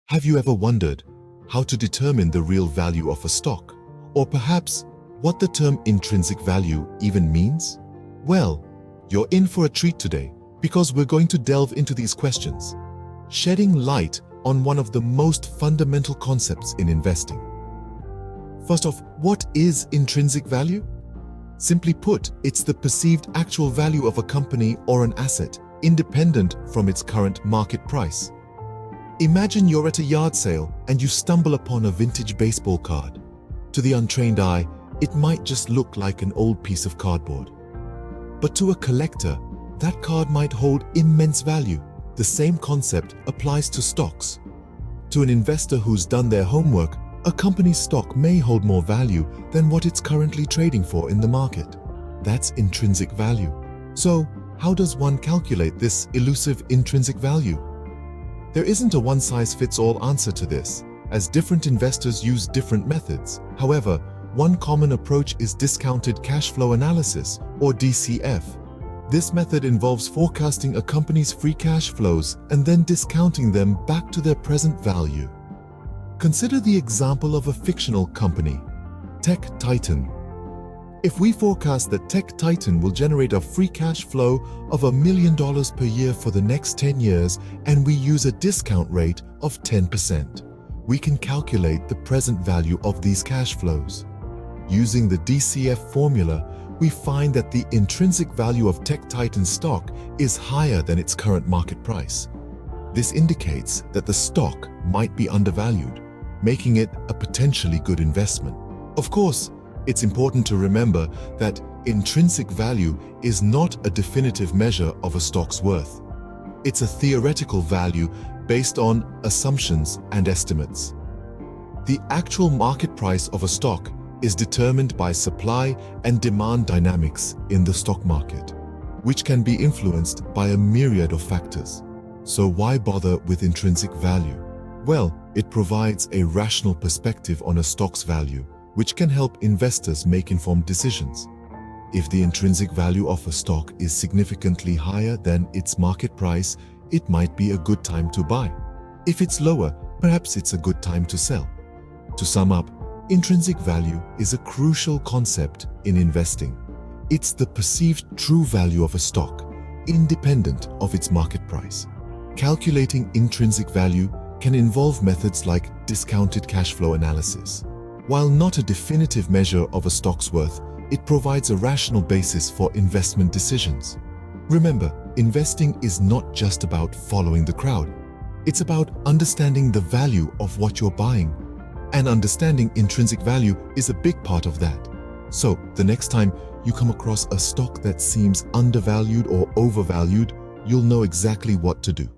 Have you ever wondered how to determine the real value of a stock? Or perhaps what the term intrinsic value even means? Well, you're in for a treat today because we're going to delve into these questions, shedding light on one of the most fundamental concepts in investing. First off, what is intrinsic value? Simply put, it's the perceived actual value of a company or an asset, independent from its current market price. Imagine you're at a yard sale and you stumble upon a vintage baseball card. To the untrained eye, it might just look like an old piece of cardboard. But to a collector, that card might hold immense value. The same concept applies to stocks. To an investor who's done their homework, a company's stock may hold more value than what it's currently trading for in the market. That's intrinsic value. So, how does one calculate this elusive intrinsic value? There isn't a one-size-fits-all answer to this, as different investors use different methods. However, one common approach is discounted cash flow analysis, or DCF. This method involves forecasting a company's free cash flows and then discounting them back to their present value. Consider the example of a fictional company, Tech Titan. If we forecast that Tech Titan will generate a free cash flow of $1 million per year for the next 10 years and we use a discount rate of 10%, we can calculate the present value of these cash flows. Using the DCF formula, we find that the intrinsic value of Tech Titan stock is higher than its current market price. This indicates that the stock might be undervalued, making it a potentially good investment. Of course, it's important to remember that intrinsic value is not a definitive measure of a stock's worth. It's a theoretical value based on assumptions and estimates. The actual market price of a stock is determined by supply and demand dynamics in the stock market, which can be influenced by a myriad of factors. So why bother with intrinsic value? Well, it provides a rational perspective on a stock's value, which can help investors make informed decisions. If the intrinsic value of a stock is significantly higher than its market price, it might be a good time to buy. If it's lower, perhaps it's a good time to sell. To sum up, intrinsic value is a crucial concept in investing. It's the perceived true value of a stock, independent of its market price. Calculating intrinsic value can involve methods like discounted cash flow analysis. While not a definitive measure of a stock's worth, it provides a rational basis for investment decisions. Remember, investing is not just about following the crowd. It's about understanding the value of what you're buying. And understanding intrinsic value is a big part of that. So, the next time you come across a stock that seems undervalued or overvalued, you'll know exactly what to do.